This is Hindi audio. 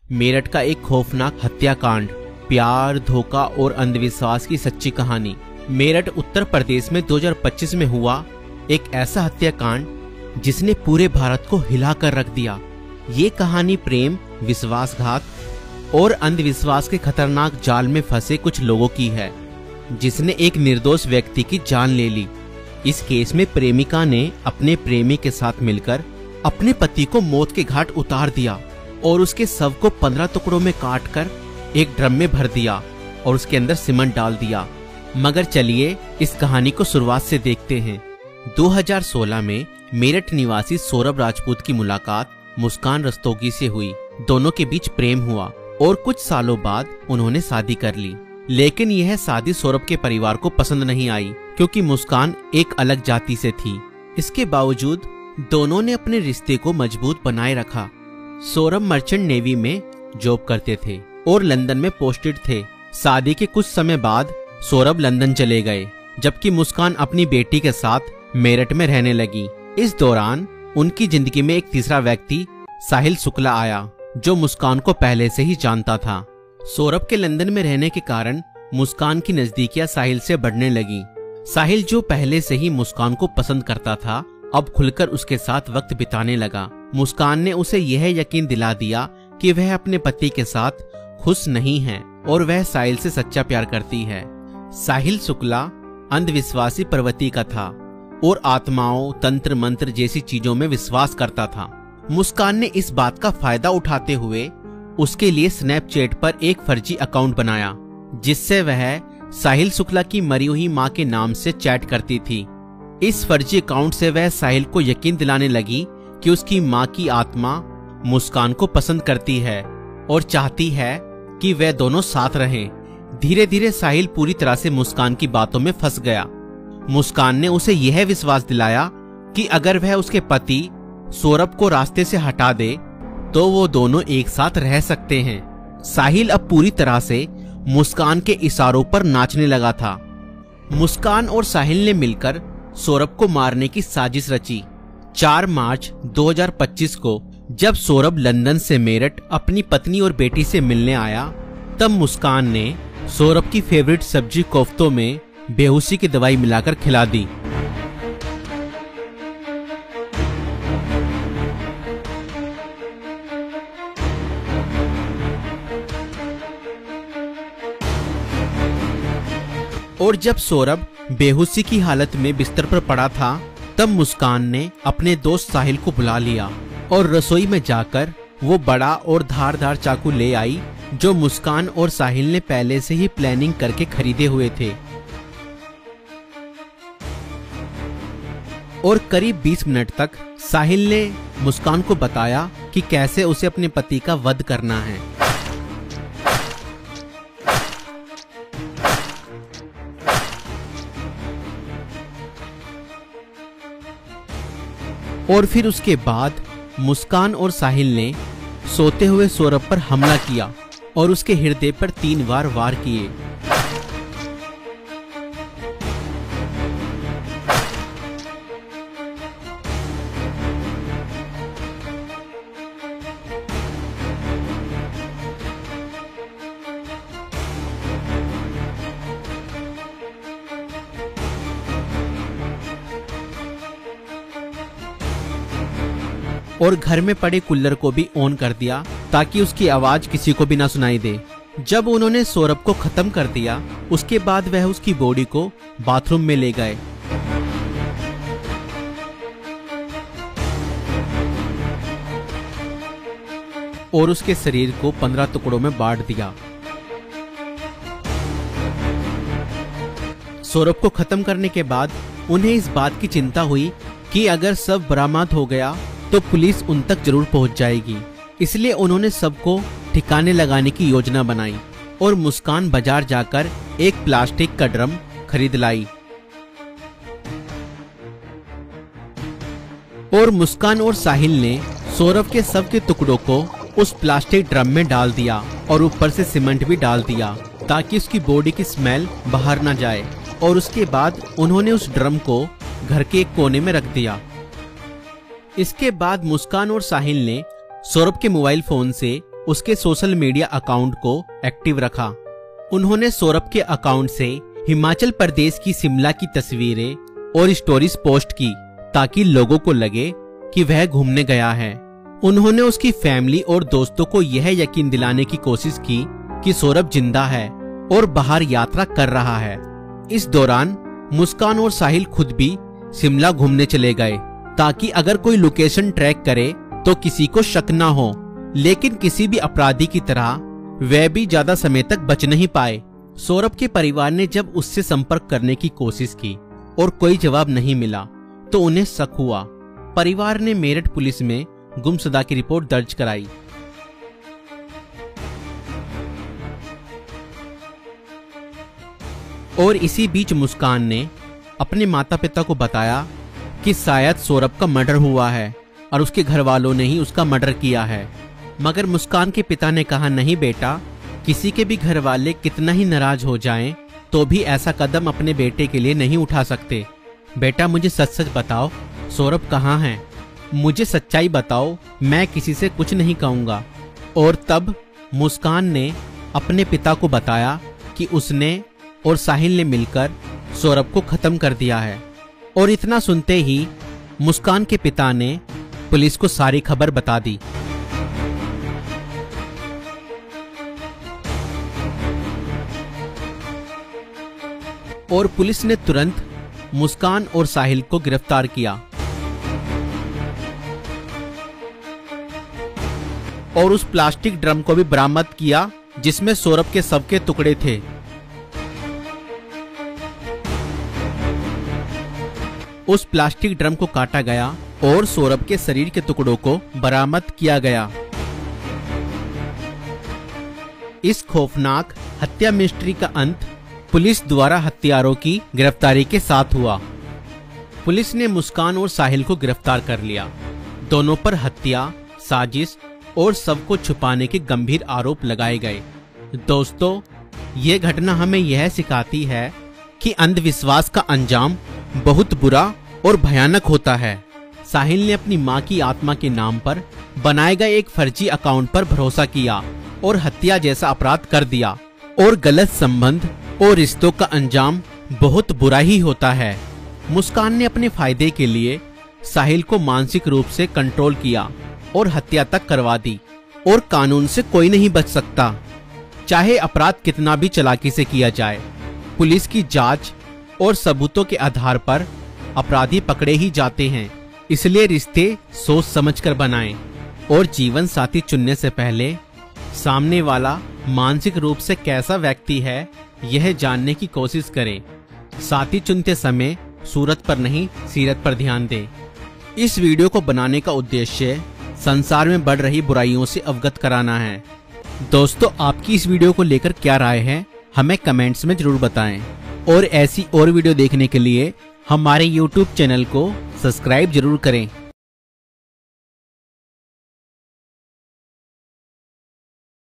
मेरठ का एक खौफनाक हत्याकांड, प्यार, धोखा और अंधविश्वास की सच्ची कहानी। मेरठ उत्तर प्रदेश में 2025 में हुआ एक ऐसा हत्याकांड जिसने पूरे भारत को हिला कर रख दिया। ये कहानी प्रेम, विश्वासघात और अंधविश्वास के खतरनाक जाल में फंसे कुछ लोगों की है, जिसने एक निर्दोष व्यक्ति की जान ले ली। इस केस में प्रेमिका ने अपने प्रेमी के साथ मिलकर अपने पति को मौत के घाट उतार दिया और उसके शव को 15 टुकड़ों में काटकर एक ड्रम में भर दिया और उसके अंदर सीमेंट डाल दिया। मगर चलिए इस कहानी को शुरुआत से देखते हैं। 2016 में मेरठ निवासी सौरभ राजपूत की मुलाकात मुस्कान रस्तोगी से हुई। दोनों के बीच प्रेम हुआ और कुछ सालों बाद उन्होंने शादी कर ली। लेकिन यह शादी सौरभ के परिवार को पसंद नहीं आई, क्योंकि मुस्कान एक अलग जाति से थी। इसके बावजूद दोनों ने अपने रिश्ते को मजबूत बनाए रखा। सौरभ मर्चेंट नेवी में जॉब करते थे और लंदन में पोस्टेड थे। शादी के कुछ समय बाद सौरभ लंदन चले गए, जबकि मुस्कान अपनी बेटी के साथ मेरठ में रहने लगी। इस दौरान उनकी जिंदगी में एक तीसरा व्यक्ति साहिल शुक्ला आया, जो मुस्कान को पहले से ही जानता था। सौरभ के लंदन में रहने के कारण मुस्कान की नजदीकियां साहिल से बढ़ने लगी। साहिल, जो पहले से ही मुस्कान को पसंद करता था, अब खुलकर उसके साथ वक्त बिताने लगा। मुस्कान ने उसे यह यकीन दिला दिया कि वह अपने पति के साथ खुश नहीं है और वह साहिल से सच्चा प्यार करती है। साहिल शुक्ला अंधविश्वासी प्रवृत्ति का था और आत्माओं, तंत्र मंत्र जैसी चीजों में विश्वास करता था। मुस्कान ने इस बात का फायदा उठाते हुए उसके लिए स्नैपचैट पर एक फर्जी अकाउंट बनाया, जिससे वह साहिल शुक्ला की मरी हुई मां के नाम से चैट करती थी। इस फर्जी अकाउंट से वह साहिल को यकीन दिलाने लगी कि उसकी मां की आत्मा मुस्कान को पसंद करती है और चाहती है कि वे दोनों साथ रहें। धीरे धीरे साहिल पूरी तरह से मुस्कान की बातों में फंस गया। मुस्कान ने उसे यह विश्वास दिलाया कि अगर वह उसके पति सौरभ को रास्ते से हटा दे तो वो दोनों एक साथ रह सकते हैं। साहिल अब पूरी तरह से मुस्कान के इशारों पर नाचने लगा था। मुस्कान और साहिल ने मिलकर सौरभ को मारने की साजिश रची। 4 मार्च 2025 को जब सौरभ लंदन से मेरठ अपनी पत्नी और बेटी से मिलने आया, तब मुस्कान ने सौरभ की फेवरेट सब्जी कोफ्तों में बेहोशी की दवाई मिलाकर खिला दी। और जब सौरभ बेहोशी की हालत में बिस्तर पर पड़ा था, तब मुस्कान ने अपने दोस्त साहिल को बुला लिया और रसोई में जाकर वो बड़ा और धारदार चाकू ले आई, जो मुस्कान और साहिल ने पहले से ही प्लानिंग करके खरीदे हुए थे। और करीब 20 मिनट तक साहिल ने मुस्कान को बताया कि कैसे उसे अपने पति का वध करना है। और फिर उसके बाद मुस्कान और साहिल ने सोते हुए सौरभ पर हमला किया और उसके हृदय पर 3 बार वार किए। और घर में पड़े कूलर को भी ऑन कर दिया ताकि उसकी आवाज किसी को भी ना सुनाई दे। जब उन्होंने सौरभ को खत्म कर दिया, उसके बाद वह उसकी बॉडी को बाथरूम में ले गए। और उसके शरीर को 15 टुकड़ों में बांट दिया। सौरभ को खत्म करने के बाद उन्हें इस बात की चिंता हुई कि अगर सब बरामद हो गया तो पुलिस उन तक जरूर पहुंच जाएगी। इसलिए उन्होंने सबको ठिकाने लगाने की योजना बनाई और मुस्कान बाजार जाकर एक प्लास्टिक का ड्रम खरीद लाई। और मुस्कान और साहिल ने सौरभ के शव के टुकड़ों को उस प्लास्टिक ड्रम में डाल दिया और ऊपर से सीमेंट भी डाल दिया ताकि उसकी बॉडी की स्मेल बाहर ना जाए। और उसके बाद उन्होंने उस ड्रम को घर के एक कोने में रख दिया। इसके बाद मुस्कान और साहिल ने सौरभ के मोबाइल फोन से उसके सोशल मीडिया अकाउंट को एक्टिव रखा। उन्होंने सौरभ के अकाउंट से हिमाचल प्रदेश की शिमला की तस्वीरें और स्टोरीज पोस्ट की ताकि लोगों को लगे कि वह घूमने गया है। उन्होंने उसकी फैमिली और दोस्तों को यह यकीन दिलाने की कोशिश की कि सौरभ जिंदा है और बाहर यात्रा कर रहा है। इस दौरान मुस्कान और साहिल खुद भी शिमला घूमने चले गए ताकि अगर कोई लोकेशन ट्रैक करे तो किसी को शक न हो, लेकिन किसी भी अपराधी की तरह वह भी ज्यादा समय तक बच नहीं पाए। सौरभ के परिवार ने जब उससे संपर्क करने की कोशिश की और कोई जवाब नहीं मिला तो उन्हें शक हुआ। परिवार ने मेरठ पुलिस में गुमशुदा की रिपोर्ट दर्ज कराई। और इसी बीच मुस्कान ने अपने माता पिता को बताया कि शायद सौरभ का मर्डर हुआ है और उसके घर वालों ने ही उसका मर्डर किया है। मगर मुस्कान के पिता ने कहा, नहीं बेटा, किसी के भी घर वाले कितना ही नाराज हो जाएं तो भी ऐसा कदम अपने बेटे के लिए नहीं उठा सकते। बेटा, मुझे सच सच बताओ, सौरभ कहाँ है? मुझे सच्चाई बताओ, मैं किसी से कुछ नहीं कहूँगा। और तब मुस्कान ने अपने पिता को बताया कि उसने और साहिल ने मिलकर सौरभ को खत्म कर दिया है। और इतना सुनते ही मुस्कान के पिता ने पुलिस को सारी खबर बता दी। और पुलिस ने तुरंत मुस्कान और साहिल को गिरफ्तार किया और उस प्लास्टिक ड्रम को भी बरामद किया जिसमें सौरभ के शव के टुकड़े थे। उस प्लास्टिक ड्रम को काटा गया और सौरभ के शरीर के टुकड़ों को बरामद किया गया। इस खौफनाक हत्या मिस्ट्री का अंत पुलिस द्वारा हत्यारों की गिरफ्तारी के साथ हुआ। पुलिस ने मुस्कान और साहिल को गिरफ्तार कर लिया। दोनों पर हत्या, साजिश और शव को छुपाने के गंभीर आरोप लगाए गए। दोस्तों, ये घटना हमें यह सिखाती है कि अंधविश्वास का अंजाम बहुत बुरा और भयानक होता है। साहिल ने अपनी मां की आत्मा के नाम पर बनाए गए एक फर्जी अकाउंट पर भरोसा किया और हत्या जैसा अपराध कर दिया। और गलत संबंध और रिश्तों का अंजाम बहुत बुरा ही होता है। मुस्कान ने अपने फायदे के लिए साहिल को मानसिक रूप से कंट्रोल किया और हत्या तक करवा दी। और कानून से कोई नहीं बच सकता, चाहे अपराध कितना भी चालाकी से किया जाए। पुलिस की जांच और सबूतों के आधार पर अपराधी पकड़े ही जाते हैं। इसलिए रिश्ते सोच समझकर बनाएं और जीवन साथी चुनने से पहले सामने वाला मानसिक रूप से कैसा व्यक्ति है यह जानने की कोशिश करें। साथी चुनते समय सूरत पर नहीं, सीरत पर ध्यान दें। इस वीडियो को बनाने का उद्देश्य संसार में बढ़ रही बुराइयों से अवगत कराना है। दोस्तों, आपकी इस वीडियो को लेकर क्या राय है हमें कमेंट्स में जरूर बताएं। और ऐसी और वीडियो देखने के लिए हमारे YouTube चैनल को सब्सक्राइब जरूर करें।